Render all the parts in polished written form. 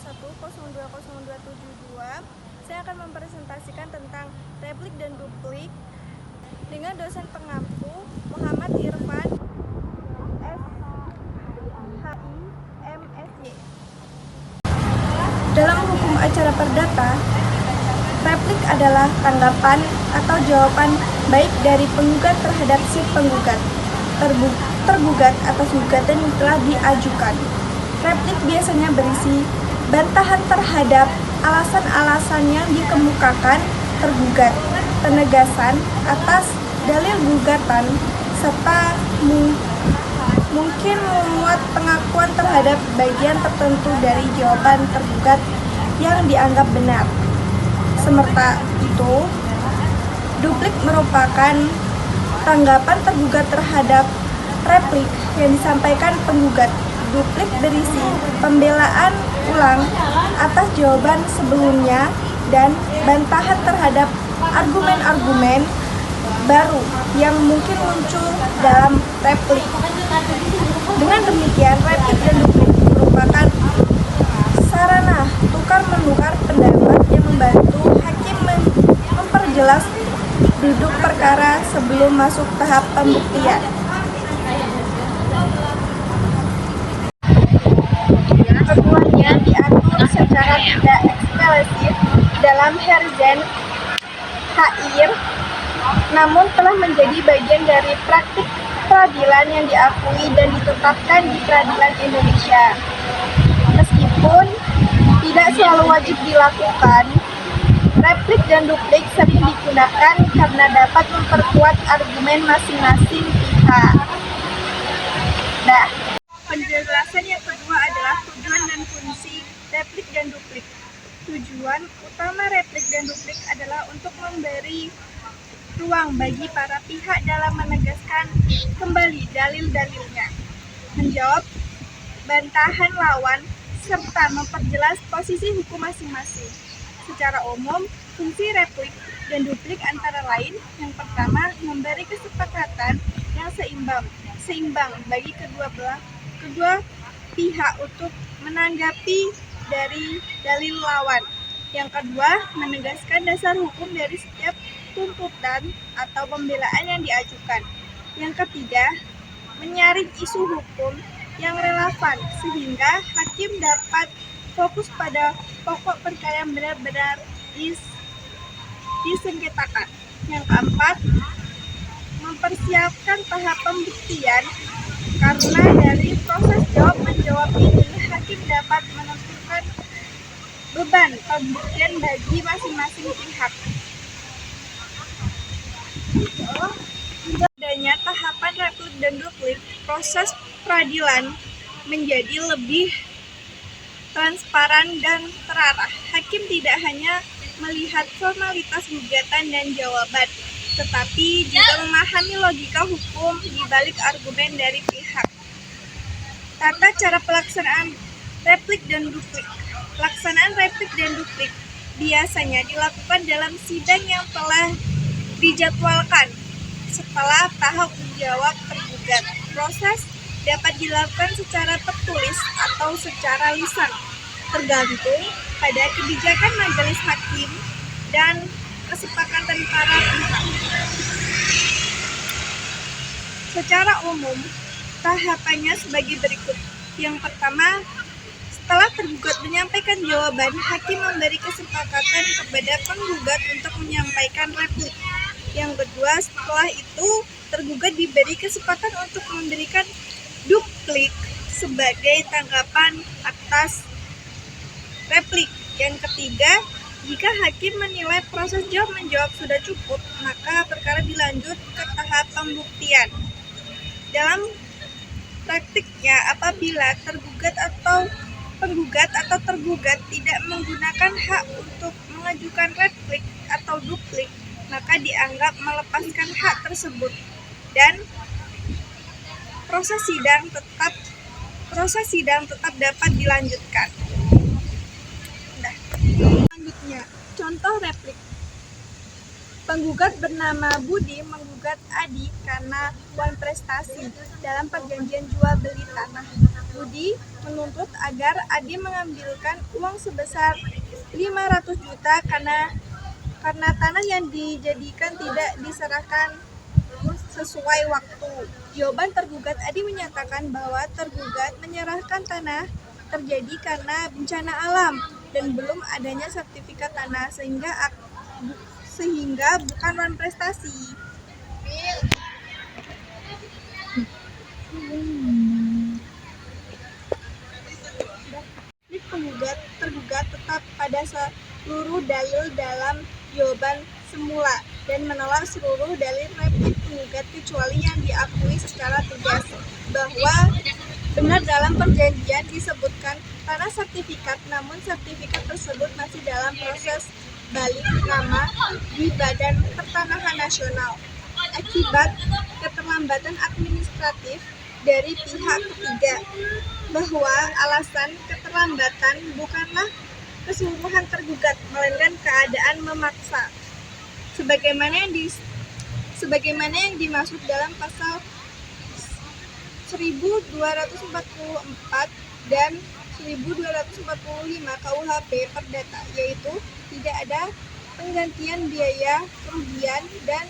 020272. Saya akan mempresentasikan tentang replik dan duplik dengan dosen pengampu Muhammad Irfan, SHI, MSy. Dalam hukum acara perdata, replik adalah tanggapan atau jawaban baik dari penggugat terhadap si penggugat, tergugat atas gugatan yang telah diajukan. Replik biasanya berisi bantahan terhadap alasan-alasan yang dikemukakan tergugat, penegasan atas dalil gugatan, serta mungkin memuat pengakuan terhadap bagian tertentu dari jawaban tergugat yang dianggap benar. Semerta itu, duplik merupakan tanggapan tergugat terhadap replik yang disampaikan penggugat. Duplik berisi pembelaan ulang atas jawaban sebelumnya dan bantahan terhadap argumen-argumen baru yang mungkin muncul dalam replik. Dengan demikian, replik dan duplik merupakan sarana tukar-menukar pendapat yang membantu hakim memperjelas duduk perkara sebelum masuk tahap pembuktian. Keduanya diatur secara tidak eksplisit dalam Herzen Hair, namun telah menjadi bagian dari praktik peradilan yang diakui dan ditetapkan di peradilan Indonesia. Meskipun tidak selalu wajib dilakukan, replik dan duplik sering digunakan karena dapat memperkuat argumen masing-masing pihak. Penjelasan yang kedua adalah tujuan dan fungsi replik dan duplik. Tujuan utama replik dan duplik adalah untuk memberi ruang bagi para pihak dalam menegaskan kembali dalil-dalilnya, menjawab bantahan lawan, serta memperjelas posisi hukum masing-masing. Secara umum, fungsi replik dan duplik antara lain: yang pertama, memberi kesepakatan yang seimbang bagi kedua pihak untuk menanggapi dari dalil lawan. Yang kedua, menegaskan dasar hukum dari setiap tuntutan atau pembelaan yang diajukan. Yang ketiga, menyaring isu hukum yang relevan sehingga hakim dapat fokus pada pokok perkara yang benar-benar disengketakan. Yang keempat, mempersiapkan tahap pembuktian, karena dari proses jawab-menjawab ini hakim dapat menentukan beban pembuktian bagi masing-masing pihak. Adanya tahapan replik dan duplik, proses peradilan menjadi lebih transparan dan terarah. Hakim tidak hanya melihat formalitas gugatan dan jawaban, tetapi juga memahami logika hukum di balik argumen dari pihak. Tata cara pelaksanaan replik dan duplik. Pelaksanaan replik dan duplik biasanya dilakukan dalam sidang yang telah dijadwalkan setelah tahap menjawab tergugat. Proses dapat dilakukan secara tertulis atau secara lisan, tergantung pada kebijakan majelis hakim dan kesepakatan para pihak. Secara umum, tahapannya sebagai berikut. Yang pertama, setelah tergugat menyampaikan jawaban, hakim memberi kesepakatan kepada penggugat untuk menyampaikan replik. Yang kedua, setelah itu tergugat diberi kesempatan untuk memberikan duplik sebagai tanggapan atas replik. Yang ketiga, jika hakim menilai proses jawab-menjawab sudah cukup, maka perkara dilanjut ke tahap pembuktian. Dalam praktiknya, apabila tergugat atau penggugat atau tergugat tidak menggunakan hak untuk mengajukan replik atau duplik, maka dianggap melepaskan hak tersebut dan proses sidang tetap dapat dilanjutkan. Selanjutnya, contoh replik. Penggugat bernama Budi menggugat Adi karena wan prestasi dalam perjanjian jual beli tanah. Budi menuntut agar Adi mengambilkan uang sebesar 500 juta karena tanah yang dijadikan tidak diserahkan sesuai waktu. Jawaban tergugat Adi menyatakan bahwa tergugat menyerahkan tanah terjadi karena bencana alam dan belum adanya sertifikat tanah sehingga bukan wan prestasi. Tergugat tetap pada seluruh dalil dalam jawaban semula dan menolak seluruh dalil replik penggugat kecuali yang diakui secara tegas bahwa benar dalam perjanjian disebutkan tanah sertifikat, namun sertifikat tersebut masih dalam proses balik nama di Badan Pertanahan Nasional akibat keterlambatan administratif dari pihak ketiga, bahwa alasan keterlambatan bukanlah keseluruhan tergugat, melainkan keadaan memaksa, sebagaimana yang dimaksud dalam pasal 1244 dan 1245 KUHP Perdata, yaitu tidak ada penggantian biaya kerugian dan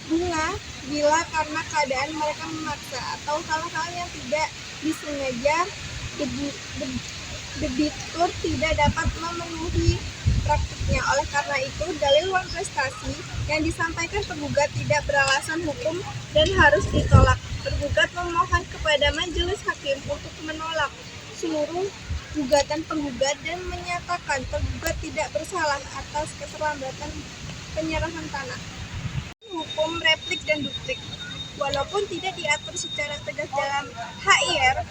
bunga bila karena keadaan mereka memaksa atau hal-hal yang tidak disengaja debitur tidak dapat memenuhi praktiknya. Oleh karena itu, dalil wan prestasi yang disampaikan penggugat tidak beralasan hukum dan harus ditolak. Tergugat memohon kepada majelis hakim untuk menolak seluruh gugatan penggugat dan menyatakan tergugat tidak bersalah atas keterlambatan penyerahan tanah. Hukum replik dan duplik. Walaupun tidak diatur secara tegas dalam HIR,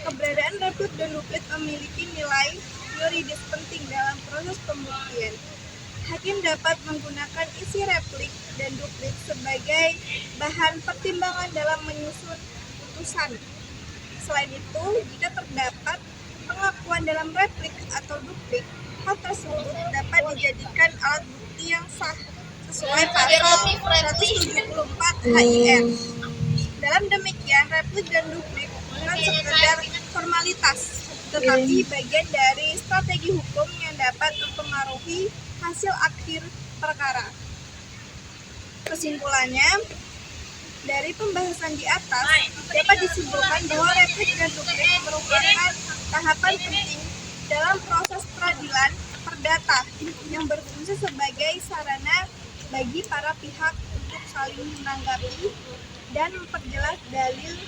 keberadaan replik dan duplik memiliki nilai yuridis penting dalam proses pembuktian. Hakim dapat menggunakan isi replik dan duplik sebagai bahan pertimbangan dalam menyusun putusan. Selain itu, jika terdapat pengakuan dalam replik atau duplik, hal tersebut dapat dijadikan alat bukti yang sah sesuai pasal 174 HIR. Dalam demikian, replik dan duplik bukan sekedar formalitas, tetapi bagian dari strategi hukum yang dapat mempengaruhi hasil akhir perkara. Kesimpulannya, dari pembahasan di atas dapat disimpulkan bahwa replik dan duplik merupakan tahapan penting dalam proses peradilan perdata yang berfungsi sebagai sarana bagi para pihak untuk saling menanggapi dan memperjelas dalil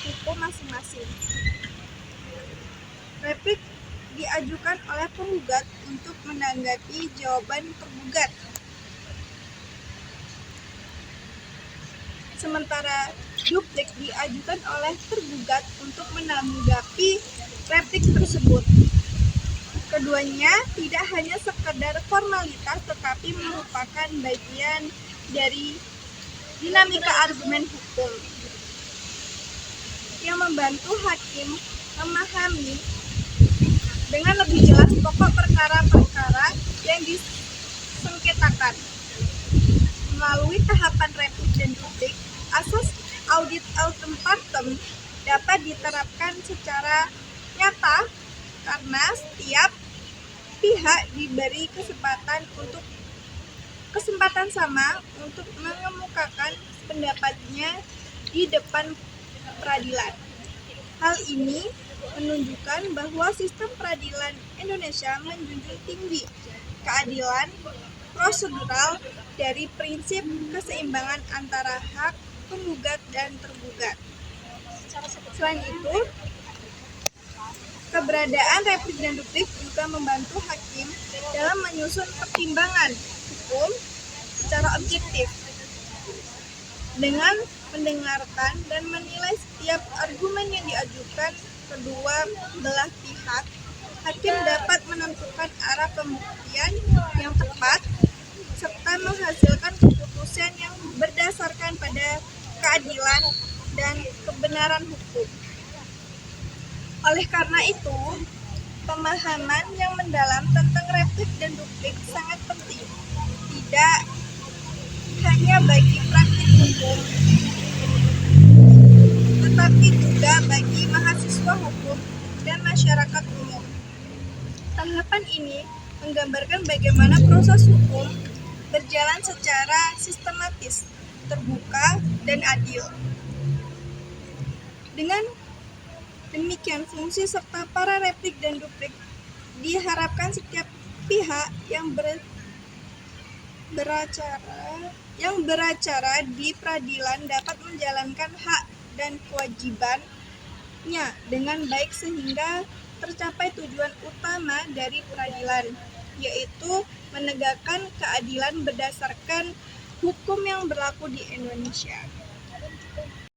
hukum masing-masing. Replik diajukan oleh penggugat untuk menanggapi jawaban tergugat, sementara duplik diajukan oleh tergugat untuk menanggapi replik tersebut. Keduanya tidak hanya sekedar formalitas, tetapi merupakan bagian dari dinamika argumen hukum yang membantu hakim memahami dengan lebih jelas pokok perkara-perkara yang disengketakan. Melalui tahapan replik dan duplik, asas audit autem partem dapat diterapkan secara nyata karena setiap pihak diberi kesempatan sama untuk mengemukakan pendapatnya di depan peradilan. Hal ini menunjukkan bahwa sistem peradilan Indonesia menjunjung tinggi keadilan prosedural dari prinsip keseimbangan antara hak penggugat dan tergugat. Selain itu, keberadaan replik dan duplik juga membantu hakim dalam menyusun pertimbangan hukum secara objektif. Dengan mendengarkan dan menilai setiap argumen yang diajukan kedua belah pihak, hakim dapat menentukan arah pembuktian yang tepat serta menghasilkan keputusan yang berdasarkan pada keadilan dan kebenaran hukum. Oleh karena itu, pemahaman yang mendalam tentang replik dan duplik sangat penting. Tidak hanya bagi praktik hukum, tetapi juga bagi mahasiswa hukum dan masyarakat umum. Tahapan ini menggambarkan bagaimana proses hukum berjalan secara sistematis, terbuka, dan adil. Dengan demikian, fungsi serta para replik dan duplik diharapkan setiap pihak yang beracara di peradilan dapat menjalankan hak dan kewajibannya dengan baik sehingga tercapai tujuan utama dari peradilan, yaitu menegakkan keadilan berdasarkan hukum yang berlaku di Indonesia.